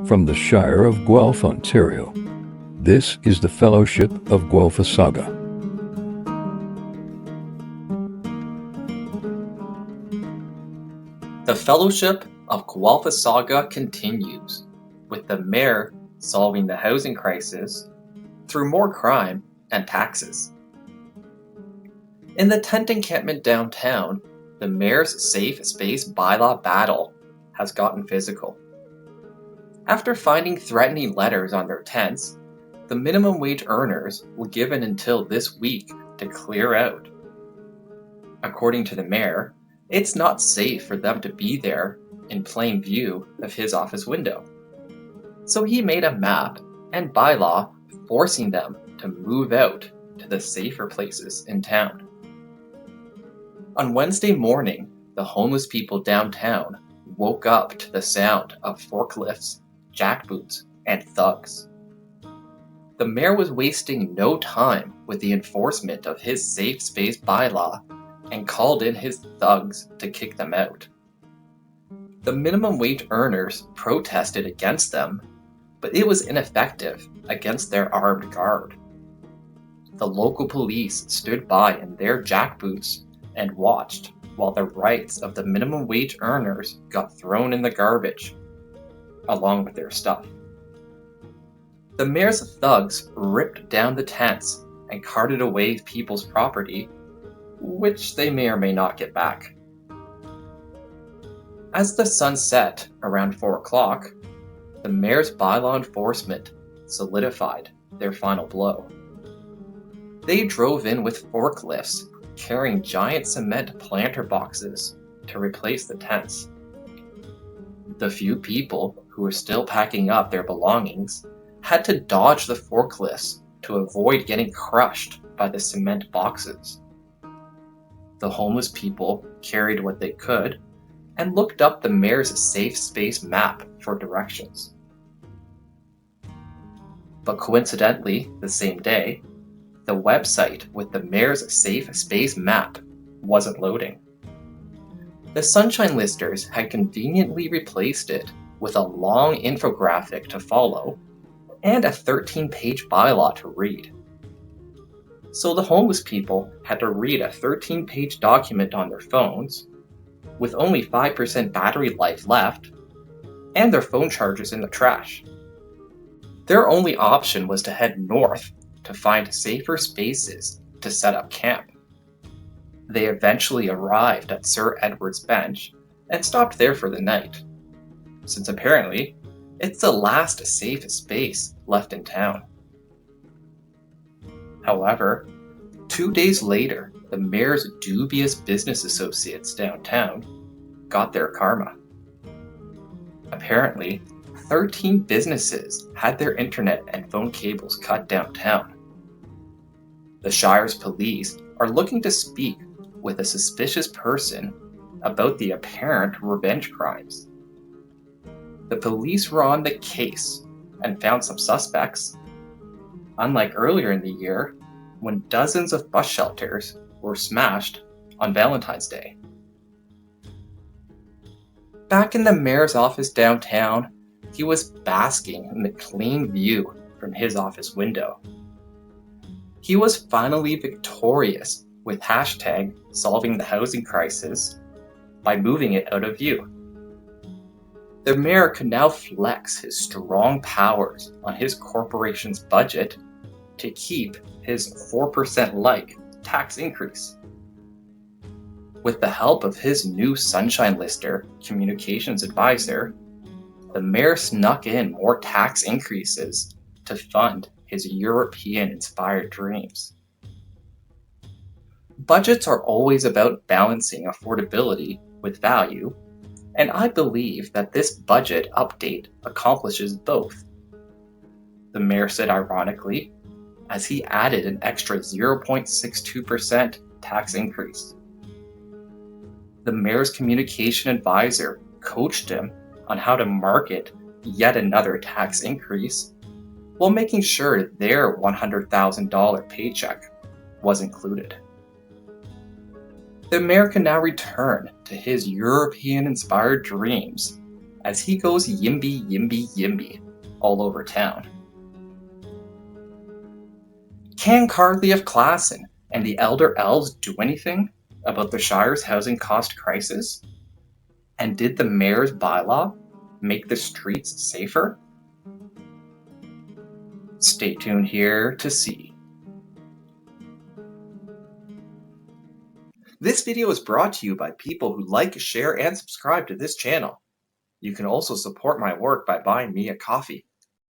From the Shire of Guelph, Ontario, this is the Fellowship of Guelphissauga. The Fellowship of Guelphissauga continues, with the mayor solving the housing crisis through more crime and taxes. In the tent encampment downtown, the mayor's safe space bylaw battle has gotten physical. After finding threatening letters on their tents, the minimum wage earners were given until this week to clear out. According to the mayor, it's not safe for them to be there in plain view of his office window. So he made a map and bylaw forcing them to move out to the safer places in town. On Wednesday morning, the homeless people downtown woke up to the sound of forklifts, jackboots, and thugs. The mayor was wasting no time with the enforcement of his safe space bylaw and called in his thugs to kick them out. The minimum wage earners protested against them, but it was ineffective against their armed guard. The local police stood by in their jackboots and watched while the rights of the minimum wage earners got thrown in the garbage, along with their stuff. The mayor's thugs ripped down the tents and carted away people's property, which they may or may not get back. As the sun set around 4 o'clock, the mayor's bylaw enforcement solidified their final blow. They drove in with forklifts carrying giant cement planter boxes to replace the tents. The few people who were still packing up their belongings had to dodge the forklifts to avoid getting crushed by the cement boxes. The homeless people carried what they could and looked up the mayor's safe space map for directions. But coincidentally, the same day, the website with the mayor's safe space map wasn't loading. The Sunshine Listers had conveniently replaced it with a long infographic to follow and a 13-page bylaw to read. So the homeless people had to read a 13-page document on their phones, with only 5% battery life left, and their phone chargers in the trash. Their only option was to head north to find safer spaces to set up camp. They eventually arrived at Sir Edward's Bench and stopped there for the night, since apparently it's the last safe space left in town. However, 2 days later, the mayor's dubious business associates downtown got their karma. Apparently, 13 businesses had their internet and phone cables cut downtown. The Shire's police are looking to speak with a suspicious person about the apparent revenge crimes. The police were on the case and found some suspects, unlike earlier in the year when dozens of bus shelters were smashed on Valentine's Day. Back in the mayor's office downtown, he was basking in the clean view from his office window. He was finally victorious with hashtag solving the housing crisis by moving it out of view. The mayor could now flex his strong powers on his corporation's budget to keep his 4% tax increase. With the help of his new Sunshine Lister communications advisor, the mayor snuck in more tax increases to fund his European-inspired dreams. Budgets are always about balancing affordability with value, and I believe that this budget update accomplishes both. The mayor said ironically, as he added an extra 0.62% tax increase. The mayor's communication advisor coached him on how to market yet another tax increase while making sure their $100,000 paycheck was included. The mayor can now return to his European-inspired dreams as he goes yimby, yimby, yimby all over town. Can Cardley of Classen and the Elder Elves do anything about the Shire's housing cost crisis? And did the mayor's bylaw make the streets safer? Stay tuned here to see. This video is brought to you by people who like, share, and subscribe to this channel. You can also support my work by buying me a coffee.